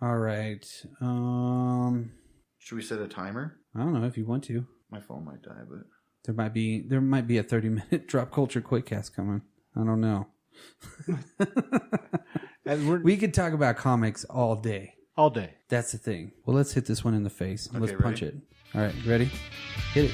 All right. Should we set a timer? I don't know if you want to. My phone might die, but There might be a 30-minute drop culture quickcast coming. I don't know. We could talk about comics all day. All day. That's the thing. Well, let's hit this one in the face. Okay, Let's punch ready? it. All right, ready? Hit it.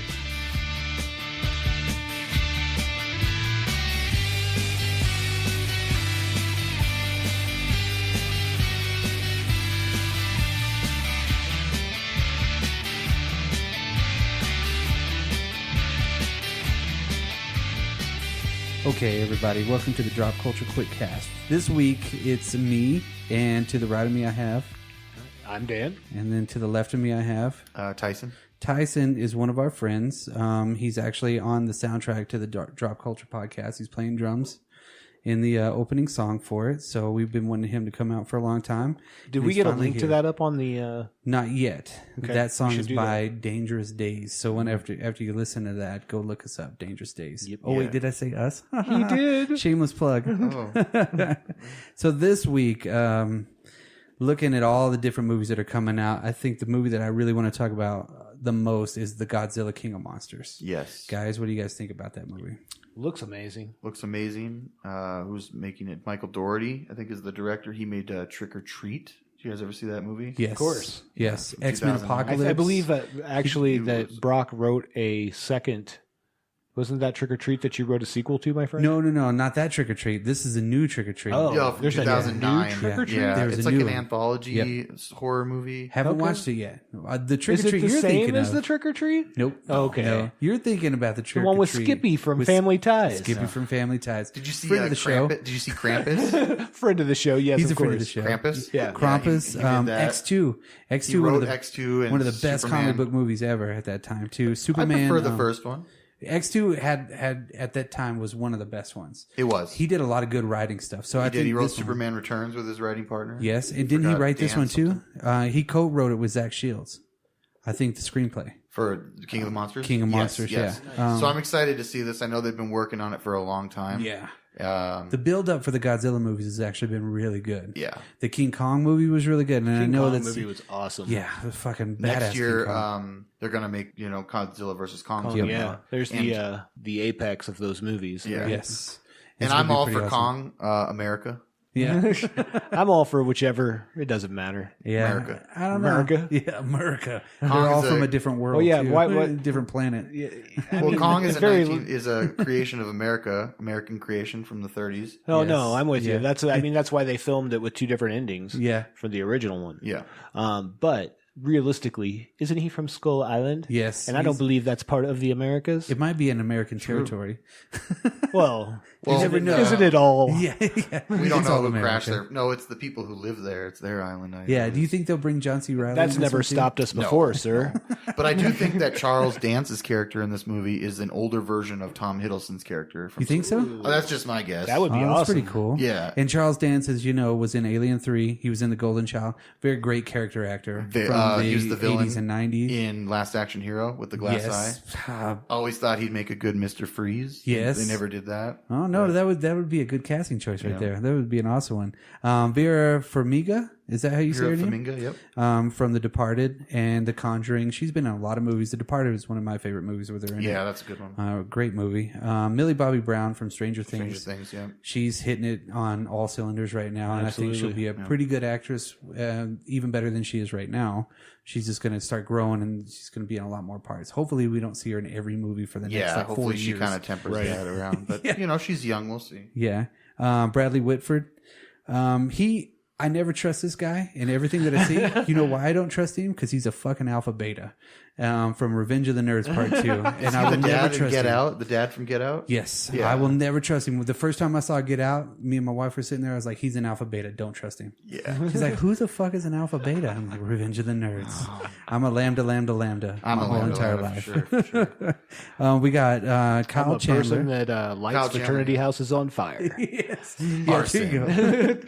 Okay, everybody, welcome to the Drop Culture Quickcast. This week, it's me, and to the right of me I have... I'm Dan. And then to the left of me I have... Tyson. Tyson is one of our friends. He's actually on the soundtrack to the Drop Culture podcast. He's playing drums in the opening song for it. So we've been wanting him to come out for a long time. Did we get a link to that up on the... Not yet. Okay. That song is by that. Dangerous Days. So after you listen to that, go look us up, Dangerous Days. Yep. Oh, wait, did I say us? He did. Shameless plug. Oh. So this week, looking at all the different movies that are coming out, I think the movie that I really want to talk about the most is the Godzilla King of Monsters. Yes. Guys, what do you guys think about that movie? Looks amazing. Looks amazing. Who's making it? Michael Dougherty, I think, is the director. He made Trick or Treat. Did you guys ever see that movie? Yes. Of course. Yes. Yeah, X-Men 2009. Apocalypse. I believe actually He that was- Brock wrote a second... Wasn't that Trick or Treat that you wrote a sequel to, my friend? No, not that Trick or Treat. This is a new Trick or Treat. Oh. Yeah, from There's a 2009. new Trick or Treat? Yeah, There's it's a like new an one. anthology horror movie. Haven't Okay. watched it yet. The Trick Is or it Treat the you're same thinking as of. the Trick or Treat? Nope. Okay. No. You're thinking about the The Trick one or with Treat. Skippy from With Family Ties. Skippy from Family Ties. Did you see Friend of the show? Krampus? Did you see Krampus? Friend of the show, yes, He's of a friend course. of the show. Krampus? Yeah. Krampus, he did that. X2. He X2, wrote X2 and one of the best Superman. comic book movies ever at that time, too. I Superman. prefer the first one. X2 had at that time was one of the best ones. It was. He did a lot of good writing stuff. So I He think did. He wrote this one- Superman Returns with his writing partner. Yes, and didn't he Forgot write this Dan one too? something. He co-wrote it with Zach Shields. I think the screenplay. For King of the Monsters? King of Yes, Monsters, yes. yeah. So I'm excited to see this. I know they've been working on it for a long time. Yeah. Um, The build-up for the Godzilla movies has actually been really good. yeah. The King Kong movie was really good, and I King know Kong that's movie was awesome. yeah, the fucking badass. Next year, King Kong. they're going to make, Godzilla versus Kong. Kong, Yep. yeah. There's And- the apex of those movies. Yeah. Yes, And It's gonna I'm be all pretty for awesome. Kong, America. Yeah, I'm all for whichever. It doesn't matter. yeah. America. I don't know. America? Yeah, America. They're Kong all is from a- a different world. Oh, yeah, too. what- different planet? Yeah, Well, Kong is very. is a creation of American creation from the 30s. Oh Yes. no, I'm with Yeah. you. That's why they filmed it with two different endings. Yeah. For the original one. Yeah. But realistically, isn't he from Skull Island? Yes, And I don't he's- believe that's part of the Americas. It might be an American territory. Well, Well, never know. isn't it all? Yeah, yeah. We don't It's know all who America. crashed there. No, it's the people who live there. It's their island. Yeah. Do you think they'll bring John C. Reilly? That's in this never one, too? stopped us before, sir. But I do think that Charles Dance's character in this movie is an older version of Tom Hiddleston's character. From You think so? Oh, that's just my guess. That would be Oh, that's awesome. pretty cool. Yeah. And Charles Dance, as you know, was in Alien 3. He was in The Golden Child. Very great character actor from the he was the villain 80s and 90s. in Last Action Hero with the glass eye. yes. Always thought he'd make a good Mr. Freeze. Yes. They never did that. Oh no, that would be a good casting choice right there. That would be an awesome one. Vera Farmiga, is that how you say her Vera name? Farmiga, yep. From The Departed and The Conjuring. She's been in a lot of movies. The Departed is one of my favorite movies with her in it. Yeah, that's a good one. Great movie. Millie Bobby Brown from Stranger Things. Stranger Things, yeah. She's hitting it on all cylinders right now, and I think she'll be a pretty good actress, even better than she is right now. She's just going to start growing, and she's going to be in a lot more parts. Hopefully, we don't see her in every movie for the next Yeah, like 4 hopefully years. she kind of tempers that around. But, she's young. We'll see. Yeah. Bradley Whitford. I never trust this guy in everything that I see. You know why I don't trust him? Because he's a fucking alpha beta from Revenge of the Nerds Part 2. And I will never trust Get him. Out? The dad from Get Out? Yes. Yeah. I will never trust him. The first time I saw Get Out, me and my wife were sitting there. I was like, he's an alpha beta. Don't trust him. Yeah. She's like, who the fuck is an alpha beta? I'm like, Revenge of the Nerds. I'm a lambda. I'm my a whole lambda, entire lambda, life. for sure. We got I'm Kyle a Chandler. person that lights Kyle fraternity Chandler. houses on fire. Yes. Yeah, there you go.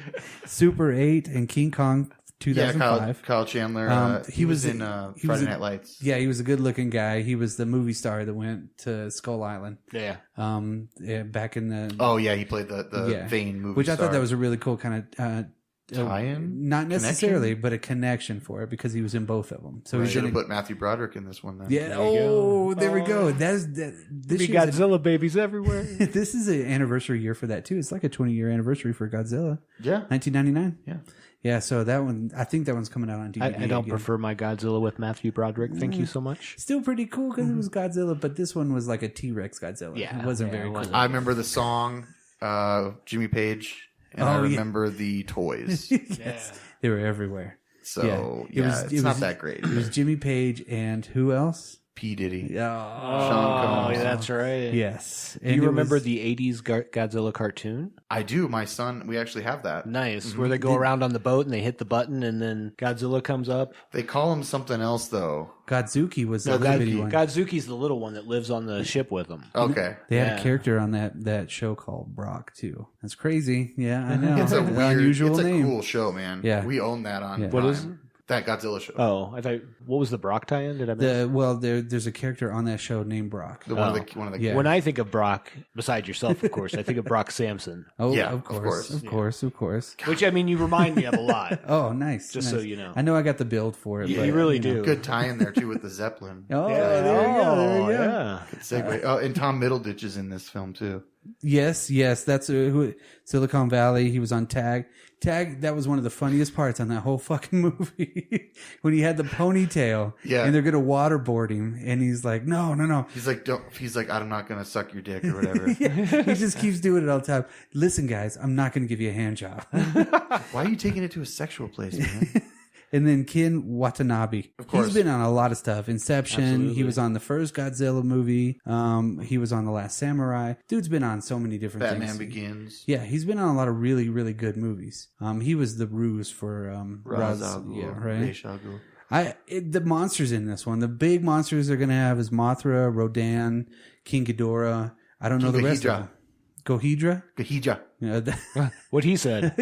Super 8 and King Kong Yeah, 2005. Kyle Chandler. He was in he was Friday a- Night Lights. Yeah, he was a good-looking guy. He was the movie star that went to Skull Island. Yeah. Back in the Oh, yeah, he played the yeah, vain movie which I star. thought that was a really cool kind of tie-in? Not necessarily, but a connection for it because he was in both of them. So We he's should in have put Matthew Broderick in this one then. yeah. There we go. This Be year's Godzilla babies everywhere. this is an anniversary year for that too. It's like a 20-year anniversary for Godzilla. Yeah. 1999. Yeah. Yeah, so that one, I think that one's coming out on DVD. I don't again. prefer my Godzilla with Matthew Broderick. Thank you so much. Still pretty cool because it was Godzilla, but this one was like a T-Rex Godzilla. Yeah, it wasn't yeah, very it cool. wasn't. I remember the song, Jimmy Page, and I remember the toys. Yes, they were everywhere. So, it was it's not that great. It was Jimmy Page and who else? P. Diddy. Oh, Oh, yeah, that's right. yes. Do you remember the 80s Godzilla cartoon? I do. My son, we actually have that. Nice. Where they go around on the boat and they hit the button and then Godzilla comes up. They call him something else, though. Godzuki was No, the bitty one. Godzuki's the little one that lives on the ship with them. Okay. They had Yeah. a character on that show called Brock too. That's crazy. Yeah, I know. It's a weird, unusual it's a name. cool show, man. Yeah. We own that on Yeah. Prime. What is it? That Godzilla show. Oh, I thought, what was the Brock tie-in? Did I miss? There's a character on that show named Brock. One of the Yeah. When I think of Brock, besides yourself, of course, I think of Brock Samson. Oh, Yeah, of of course. Which, I mean, you remind me of a lot. Oh, nice. Just nice. so you know. I know I got the build for it. Yeah, but, you really know. do. good tie in there too with the Zeppelin. Oh, there you go. There you go. Yeah. Good segue. Oh, and Tom Middleditch is in this film too. Yes. That's who Silicon Valley. He was on Tag. Tag. That was one of the funniest parts on that whole fucking movie when he had the ponytail. Yeah. And they're gonna waterboard him, and he's like, no. He's like, don't. He's like, I'm not gonna suck your dick or whatever. He just keeps doing it all the time. Listen, guys, I'm not gonna give you a hand job. Why are you taking it to a sexual place, man? And then Ken Watanabe. Of course. He's been on a lot of stuff. Inception. Absolutely. He was on the first Godzilla movie. He was on The Last Samurai. Dude's been on so many different Batman things. Begins. Yeah, he's been on a lot of really, really good movies. He was the ruse for Ra's Raz. al Ghul, Yeah, right. Ra's al Ghul. The monsters in this one, the big monsters they're going to have is Mothra, Rodan, King Ghidorah. I don't know the rest of them. Gohedra? Gahija. Yeah, What he said.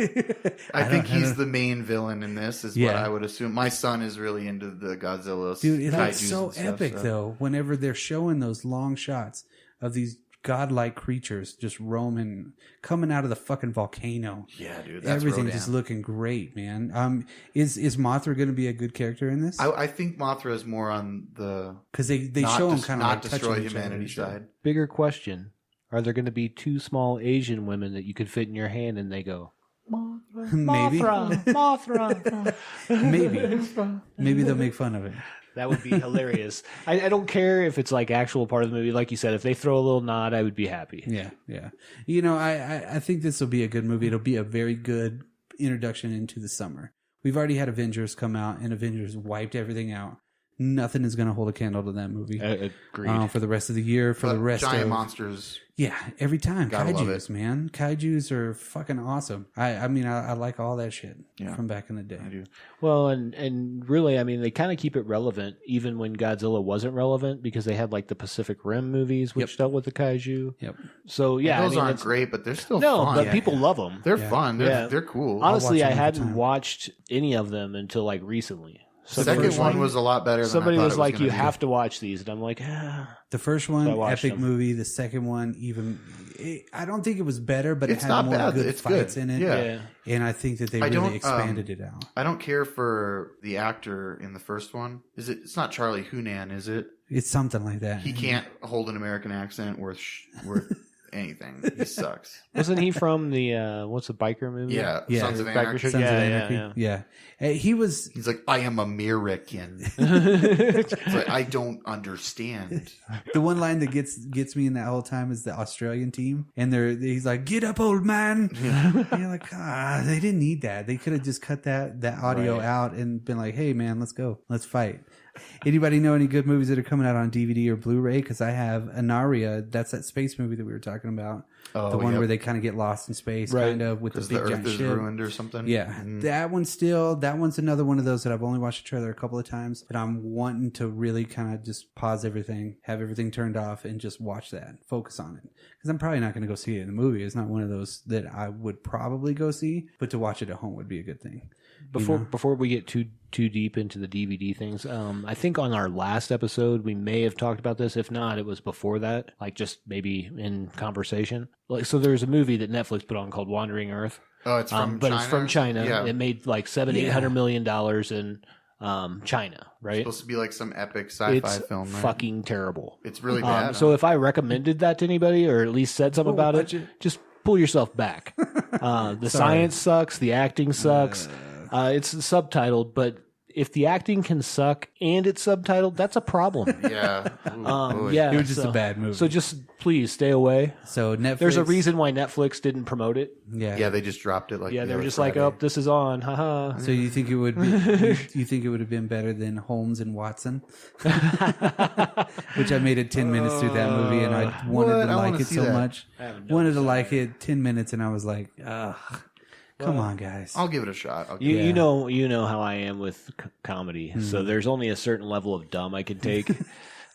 I think he's the main villain in this, is what Yeah. I would assume. My son is really into the Godzilla. dude, it looks kaijus so and stuff, epic, though, whenever they're showing those long shots of these godlike creatures just roaming, coming out of the fucking volcano. Yeah, dude. That's Everything Rodan. just looking great, man. Is Mothra going to be a good character in this? I think Mothra is more on the Because they not show him des- kind of not like destroy touching each other humanity and shit. side. Bigger question. Are there going to be two small Asian women that you could fit in your hand and they go, Maybe, Mothra. maybe they'll make fun of it. That would be hilarious. I don't care if it's like actual part of the movie. Like you said, if they throw a little nod, I would be happy. Yeah. You know, I think this will be a good movie. It'll be a very good introduction into the summer. We've already had Avengers come out, and Avengers wiped everything out. Nothing is going to hold a candle to that movie Agreed. for the rest of the year. For But the rest giant of monsters. yeah, every time Gotta love kaijus, it. man, kaijus are fucking awesome. I mean, I like all that shit from back in the day. I do. Well, and really, I mean, they kind of keep it relevant even when Godzilla wasn't relevant because they had like the Pacific Rim movies, which dealt with the kaiju. Yep. So yeah, Those I mean, aren't it's- great, but they're still No, fun. but people love them. They're fun. Yeah. They're cool. Honestly, watch I them every hadn't time. watched any of them until like recently. The second one was a lot better than Somebody I thought was it like, gonna "You be. have to watch these," and I'm like, ah. The first I one, watched epic them. movie. The second one, I don't think it was better, but It's it had not more bad. good It's fights good. in it. Yeah. And I think that they I really don't, expanded it out. I don't care for the actor in the first one. It's not Charlie Hunnam, is it? It's something like that. He can't hold an American accent worth anything. He sucks. Wasn't he from the what's the biker movie? Yeah, Yeah. Sons of Biker Anarchy. Show? Sons of Yeah, Anarchy. yeah. He was He's like, I am American. It's like, I don't understand. the one line that gets me in that whole time is the Australian team, and he's like, "Get up, old man." And you're like, they didn't need that. They could have just cut that audio out and been like, "Hey, man, let's go, let's fight." Anybody know any good movies that are coming out on DVD or Blu-ray? Because I have Anaria. That's that space movie that we were talking about. The one where they kind of get lost in space, kind of with the Because big the Earth giant is ship. ruined or something. Yeah, that one's another one of those that I've only watched the trailer a couple of times, but I'm wanting to really kind of just pause everything, have everything turned off, and just watch that, focus on it. Because I'm probably not going to go see it in the movie. It's not one of those that I would probably go see, but to watch it at home would be a good thing. Before we get too deep into the DVD things, I think on our last episode we may have talked about this. If not, it was before that, like just maybe in conversation. Like, so there's a movie that Netflix put on called Wandering Earth. Oh, it's from but China? it's from China. Yeah. It made like $700-800 million in China, right? It's supposed to be like some epic sci-fi It's film, right? fucking terrible. It's really bad. So if I recommended that to anybody, or at least said something about it, just pull yourself back. The science sucks. The acting sucks. It's subtitled, but if the acting can suck and it's subtitled, that's a problem. Yeah. Ooh, Yeah, It was just a bad movie. So just please stay away. So Netflix. There's a reason why Netflix didn't promote it. Yeah, they just dropped it. Yeah, the they were other just like, Friday. "Oh, this is on." Haha. So you think it would be? You think it would have been better than Holmes and Watson? Which I made it 10 minutes through that movie, and I wanted What? to I like wanna it see so that. much. Wanted to like it 10 minutes, and I was like, ugh. Come on, guys. I'll give it a shot. You know how I am with comedy. So there's only a certain level of dumb I can take.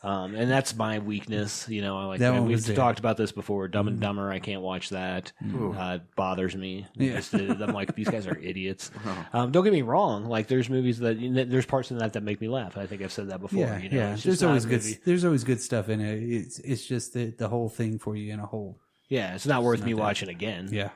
And that's my weakness. I like That that. one We've was it. talked about this before. Dumb and Dumber, I can't watch that. It bothers me. I'm like, these guys are idiots. Don't get me wrong. Like, there's movies there's parts in that make me laugh. I think I've said that before. Yeah. It's just There's not always a good. movie. There's always good stuff in it. It's just the whole thing for you in a whole. Yeah, it's not worth me watching again. Yeah.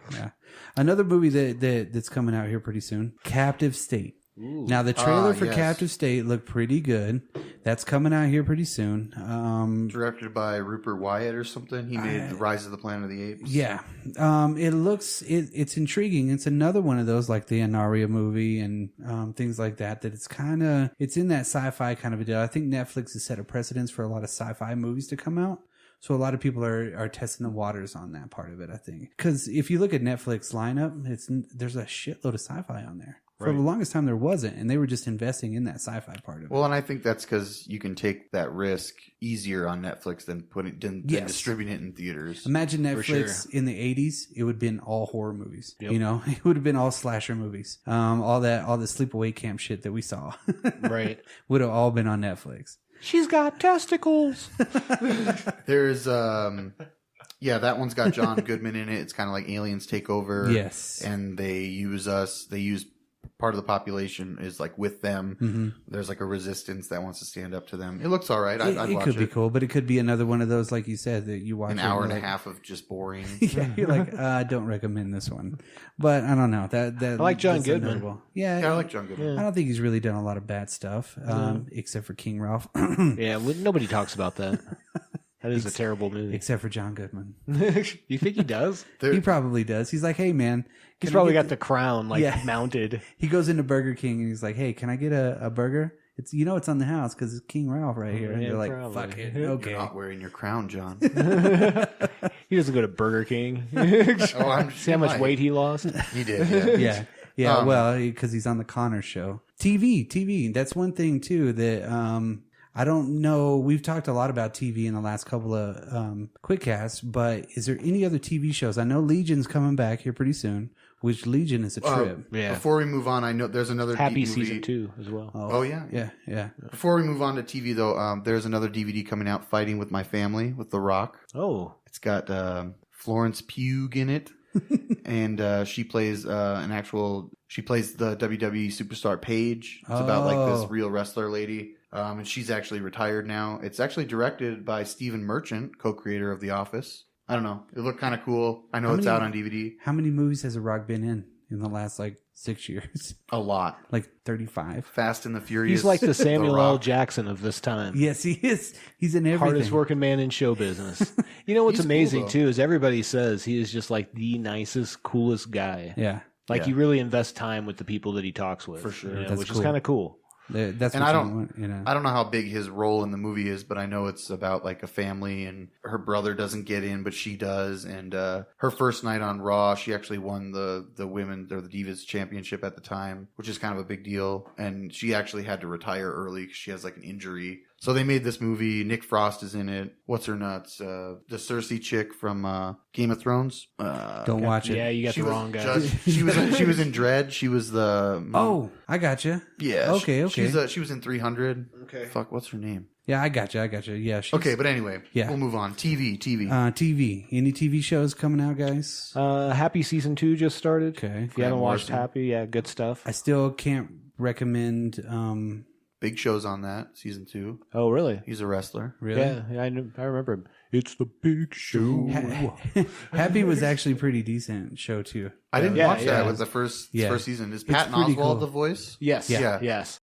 Another movie that's coming out here pretty soon, Captive State. Now the trailer for yes. Captive State looked pretty good. That's coming out here pretty soon. Directed by Rupert Wyatt or something. He made The Rise of the Planet of the Apes. Yeah. It's intriguing. It's another one of those like the Anaria movie and things like that it's in that sci-fi kind of a deal. I think Netflix has set a precedence for a lot of sci-fi movies to come out. So a lot of people are testing the waters on that part of it, I think. Because if you look at Netflix lineup, there's a shitload of sci-fi on there. For the longest time, there wasn't, and they were just investing in that sci-fi part of it. Well, and I think that's because you can take that risk easier on Netflix than than distributing it in theaters. Imagine Netflix in the 80s, it would have been all horror movies. Yep. It would have been all slasher movies. All the sleepaway camp shit that we saw. Right. Would have all been on Netflix. She's got testicles. There's that one's got John Goodman in it. It's kind of like Aliens Take Over. Yes. And they use part of the population is like with them. Mm-hmm. There's like a resistance that wants to stand up to them. It looks all right. I'd watch it. It could be cool, but it could be another one of those, like you said, that you watch an hour and a half of just boring. Yeah, you're like, I don't recommend this one, but I don't know. That I like John Goodman. Yeah, I like John Goodman. I don't think he's really done a lot of bad stuff, except for King Ralph. Yeah, nobody talks about that. That is a terrible movie. Except for John Goodman. You think he does? He probably does. He's like, hey, man. He's probably got the crown mounted. He goes into Burger King and he's like, hey, can I get a burger? It's it's on the house because it's King Ralph right here. And Yeah, they're like, probably. fuck it. Okay. You're not wearing your crown, John. He doesn't go to Burger King. See how much weight he lost? He did, yeah. Yeah. Well, because he's on the Connor show. TV. That's one thing, too, that I don't know. We've talked a lot about TV in the last couple of QuickCasts, but is there any other TV shows? I know Legion's coming back here pretty soon, which Legion is a trip. Yeah. Before we move on, I know there's another Happy DVD. season 2 as well. Oh, yeah. Yeah. Before we move on to TV, though, there's another DVD coming out, Fighting with My Family with The Rock. Oh. It's got Florence Pugh in it. And she plays she plays the WWE superstar Paige. It's about like this real wrestler lady. And she's actually retired now. It's actually directed by Stephen Merchant, co-creator of The Office. I don't know. It looked kind of cool. I know it's out on DVD. How many movies has The Rock been in the last 6 years? A lot. Like 35. Fast and the Furious. He's like the Samuel The L. Rock. Jackson of this time. Yes, he is. He's in everything. Hardest working man in show business. You know what's He's amazing cool, though. too is everybody says he is just like the nicest, coolest guy. Yeah. Like he really invests time with the people that he talks with. For sure. That's which cool. is kind of cool. That's And what I you don't- want, I don't know how big his role in the movie is, but I know it's about like a family and her brother doesn't get in, but she does. And her first night on Raw, she actually won the women or the Divas Championship at the time, which is kind of a big deal. And she actually had to retire early because she has like an injury. So they made this movie. Nick Frost is in it. What's her nuts? The Cersei chick from Game of Thrones. Don't watch it. Yeah, you got She the was wrong guy. she was in Dread. She was the Oh, I got you. yeah. Okay. She was in 300. Okay. Fuck, what's her name? Yeah, I got you. Yeah. She's, Okay, but anyway, Yeah. we'll move on. TV. TV. Any TV shows coming out, guys? Happy season 2 just started. Okay. If you haven't watched Morrison. Happy, yeah, good stuff. I still can't recommend. Big Show's on that season 2. Oh, really? He's a wrestler. Really? Yeah, I remember him. It's the big show. Happy was actually a pretty decent show too. I didn't watch that. It was the first Yeah. season. Is It's Patton pretty Oswalt cool. the voice? Yes. Yeah. Yes.